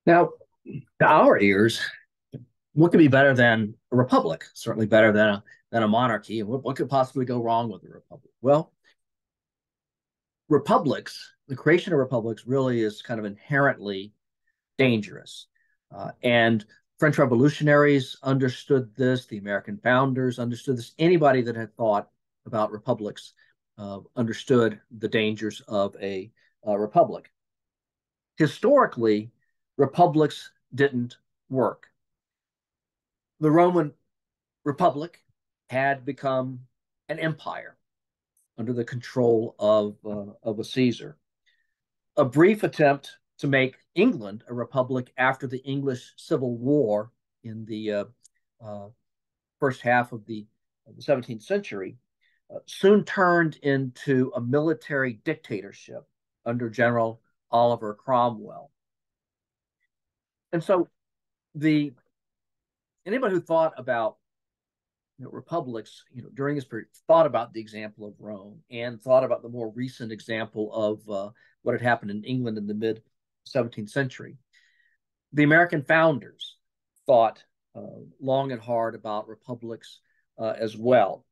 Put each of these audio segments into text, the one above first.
Now, to our ears, what could be better than a republic? Certainly better than a monarchy. What could possibly go wrong with a republic? Well, republics, the creation of republics really is kind of inherently dangerous. And French revolutionaries understood this, the American founders understood this. Anybody that had thought about republics understood the dangers of a republic. Historically, republics didn't work. The Roman Republic had become an empire under the control of a Caesar. A brief attempt to make England a republic after the English Civil War in the uh, first half of the 17th century soon turned into a military dictatorship under General Oliver Cromwell. And so the anybody who thought about republics, during this period, thought about the example of Rome and thought about the more recent example of what had happened in England in the mid 17th century. The American founders thought long and hard about republics as well.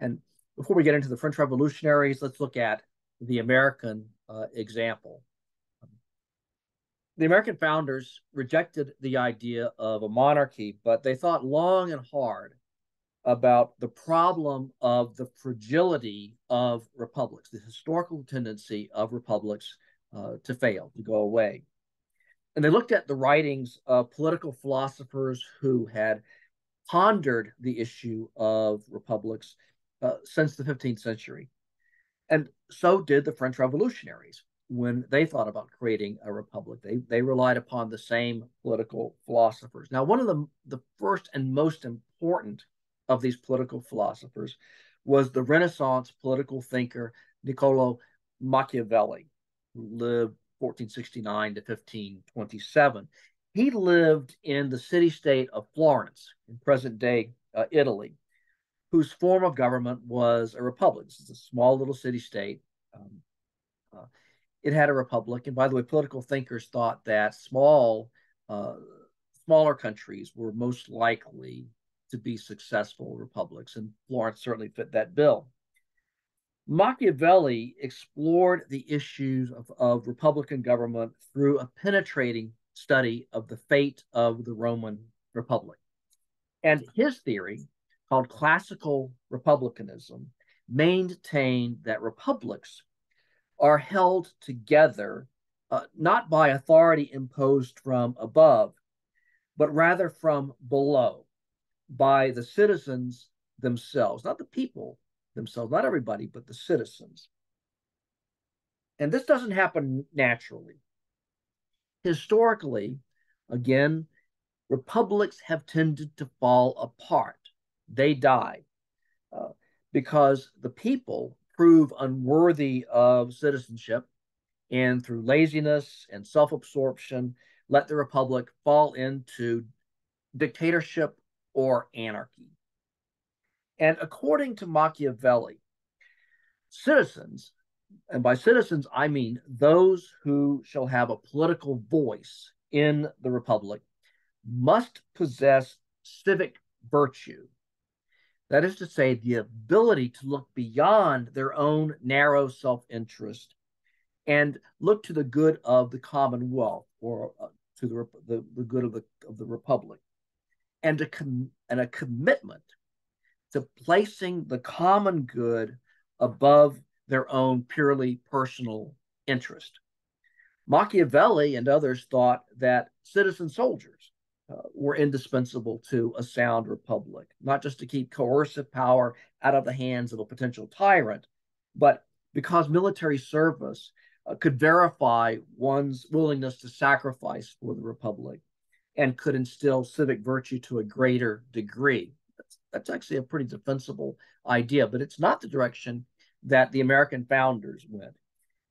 And before we get into the French revolutionaries, let's look at the American example. The American founders rejected the idea of a monarchy, but they thought long and hard about the problem of the fragility of republics, the historical tendency of republics to fail, to go away. And they looked at the writings of political philosophers who had pondered the issue of republics since the 15th century. And so did the French revolutionaries when they thought about creating a republic. They relied upon the same political philosophers. Now, one of the first and most important of these political philosophers was the Renaissance political thinker Niccolo Machiavelli, who lived 1469 to 1527. He lived in the city state of Florence in present day Italy, whose form of government was a republic. This is a small little city state. Um, uh, it had a republic, and by the way, political thinkers thought that uh, smaller countries were most likely to be successful republics, and Florence certainly fit that bill. Machiavelli explored the issues of republican government through a penetrating study of the fate of the Roman Republic. And his theory, called classical republicanism, maintained that republics are held together not by authority imposed from above, but rather from below by the citizens themselves, not the people themselves, not everybody, but the citizens. And this doesn't happen naturally. Historically, again, republics have tended to fall apart. They die uh, because the people prove unworthy of citizenship and through laziness and self absorption, let the republic fall into dictatorship or anarchy. And according to Machiavelli, citizens, and by citizens, I mean those who shall have a political voice in the republic, must possess civic virtue. That is to say, the ability to look beyond their own narrow self interest and look to the good of the commonwealth or to the good of the republic, and a commitment to placing the common good above their own purely personal interest. Machiavelli and others thought that citizen soldiers were indispensable to a sound republic, not just to keep coercive power out of the hands of a potential tyrant, but because military service could verify one's willingness to sacrifice for the republic and could instill civic virtue to a greater degree. That's actually a pretty defensible idea, but it's not the direction that the American founders went.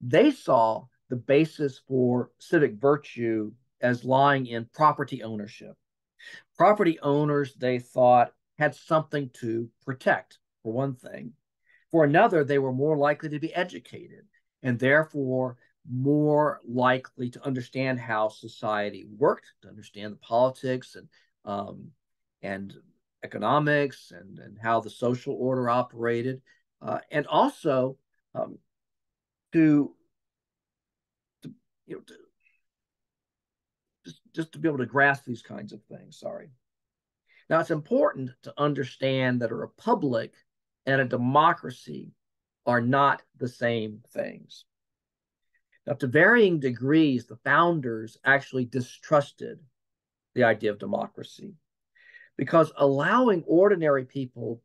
They saw the basis for civic virtue as lying in property ownership. Property owners, they thought, had something to protect, for one thing. For another, they were more likely to be educated, and therefore more likely to understand how society worked, to understand the politics and economics and how the social order operated, and also um, to, to you know to, just to be able to grasp these kinds of things. Sorry. Now it's important to understand that a republic and a democracy are not the same things. Now, to varying degrees, the founders actually distrusted the idea of democracy because allowing ordinary people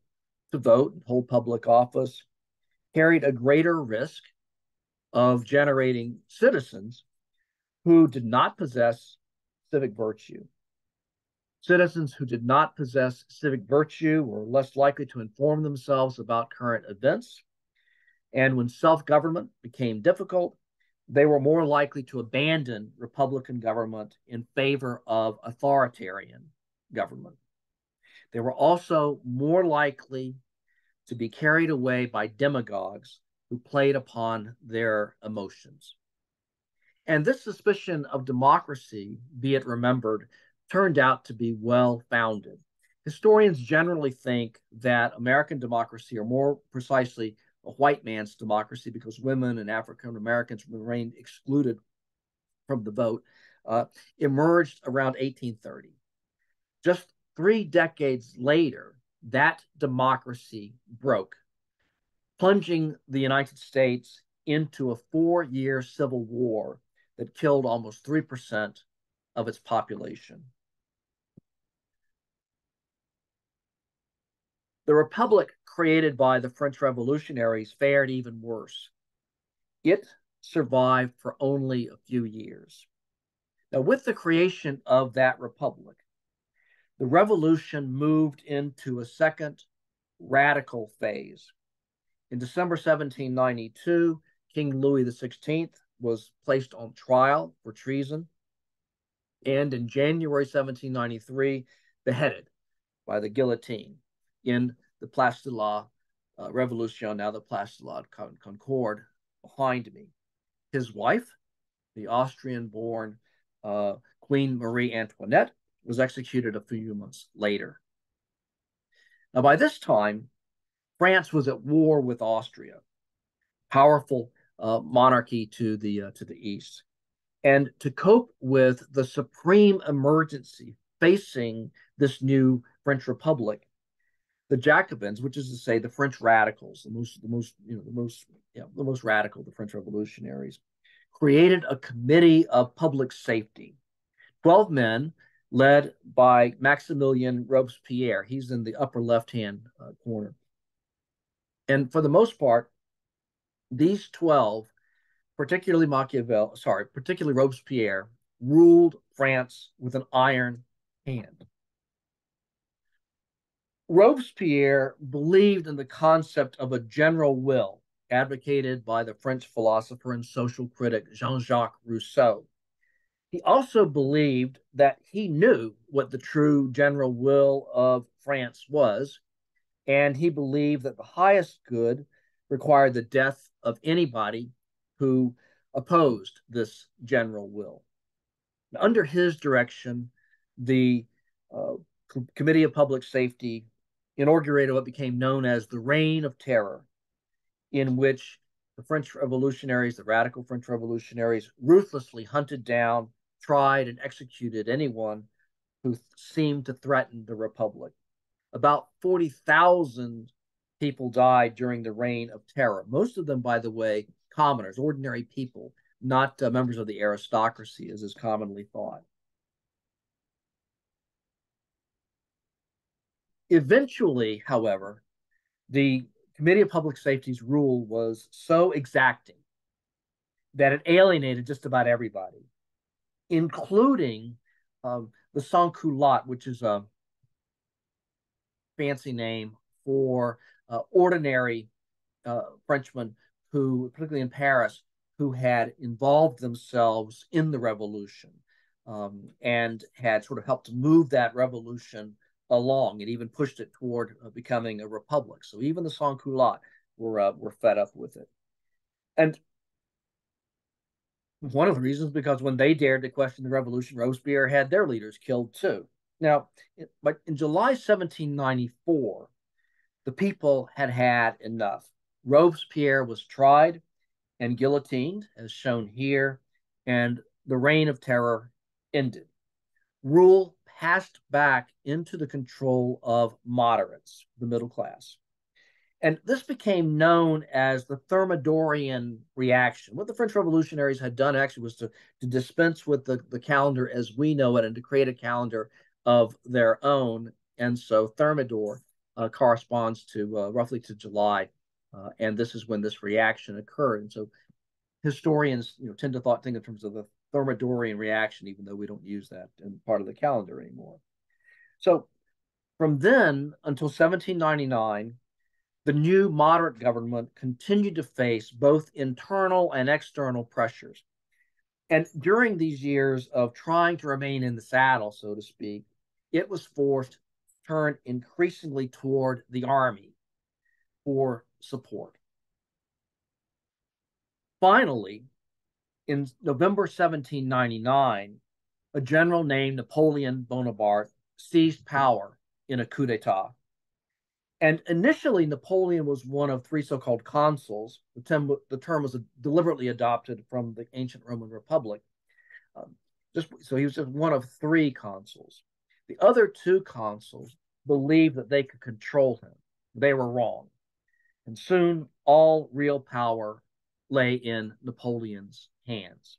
to vote and hold public office carried a greater risk of generating citizens who did not possess civic virtue. Citizens who did not possess civic virtue were less likely to inform themselves about current events. And when self government became difficult, they were more likely to abandon Republican government in favor of authoritarian government. They were also more likely to be carried away by demagogues who played upon their emotions. And this suspicion of democracy, be it remembered, turned out to be well founded. Historians generally think that American democracy, or more precisely, a white man's democracy, because women and African Americans remained excluded from the vote, emerged around 1830. Just 3 decades later, that democracy broke, plunging the United States into a 4-year civil war that killed almost 3% of its population. The republic created by the French revolutionaries fared even worse. It survived for only a few years. Now, with the creation of that republic, the revolution moved into a second radical phase. In December 1792, King Louis XVI was placed on trial for treason, and in January 1793, beheaded by the guillotine in the Place de la Revolution, now the Place de la Concorde, behind me. His wife, the Austrian-born Queen Marie Antoinette, was executed a few months later. Now, by this time, France was at war with Austria, powerful monarchy to the east. And to cope with the supreme emergency facing this new French Republic, the Jacobins, which is to say the French radicals, the most radical, the French revolutionaries, created a committee of public safety. 12 men led by Maximilien Robespierre. He's in the upper left-hand corner. And for the most part, these 12, particularly Robespierre, ruled France with an iron hand. Robespierre believed in the concept of a general will advocated by the French philosopher and social critic Jean-Jacques Rousseau. He also believed that he knew what the true general will of France was, and he believed that the highest good required the death of anybody who opposed this general will. Under his direction, the Committee of Public Safety inaugurated what became known as the Reign of Terror, in which the French revolutionaries, the radical French revolutionaries, ruthlessly hunted down, tried, and executed anyone who seemed to threaten the Republic. About 40,000 people died during the Reign of Terror. Most of them, by the way, commoners, ordinary people, not members of the aristocracy, as is commonly thought. Eventually, however, the Committee of Public Safety's rule was so exacting that it alienated just about everybody, including the sans-culottes, which is a fancy name for ordinary Frenchmen who, particularly in Paris, who had involved themselves in the revolution and had sort of helped to move that revolution along and even pushed it toward becoming a republic. So even the sans-culottes were fed up with it. And One of the reasons because when they dared to question the revolution, Robespierre had their leaders killed too. Now, but in July 1794, the people had had enough. Robespierre was tried and guillotined, as shown here, and the reign of terror ended. Rule passed back into the control of moderates, the middle class. And this became known as the Thermidorian reaction. What the French revolutionaries had done actually was to dispense with the calendar as we know it and to create a calendar of their own. And so Thermidor corresponds to roughly to July. And this is when this reaction occurred. And so historians tend to think in terms of the Thermidorian reaction, even though we don't use that in part of the calendar anymore. So from then until 1799, the new moderate government continued to face both internal and external pressures. And during these years of trying to remain in the saddle, so to speak, it was forced to turn increasingly toward the army for support. Finally, in November 1799, a general named Napoleon Bonaparte seized power in a coup d'etat. And initially, Napoleon was one of three so-called consuls. The term was deliberately adopted from the ancient Roman Republic. So he was just one of three consuls. The other two consuls believed that they could control him. They were wrong. And soon, all real power lay in Napoleon's hands.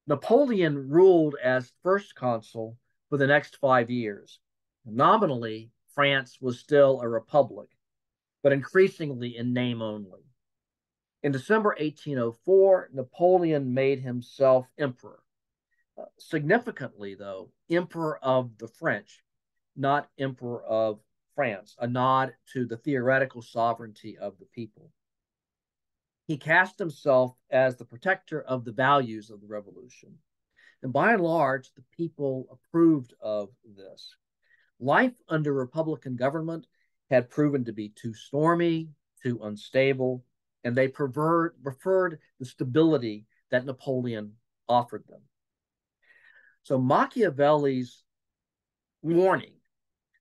Napoleon ruled as first consul for the next 5 years. Nominally, France was still a republic, but increasingly in name only. In December 1804, Napoleon made himself emperor. Significantly, though, emperor of the French, not emperor of France, a nod to the theoretical sovereignty of the people. He cast himself as the protector of the values of the revolution. And by and large, the people approved of this. Life under Republican government had proven to be too stormy, too unstable, and they preferred the stability that Napoleon offered them. So Machiavelli's warning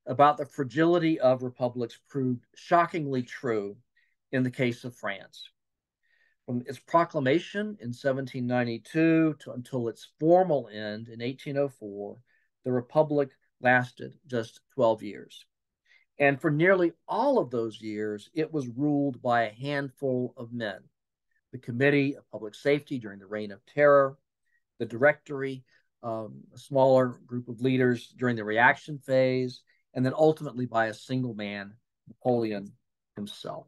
about the fragility of republics proved shockingly true in the case of France. From its proclamation in 1792 until its formal end in 1804, the republic lasted just 12 years. And for nearly all of those years, it was ruled by a handful of men. The Committee of Public Safety during the Reign of Terror, the Directory, a smaller group of leaders during the reaction phase, and then ultimately by a single man, Napoleon himself.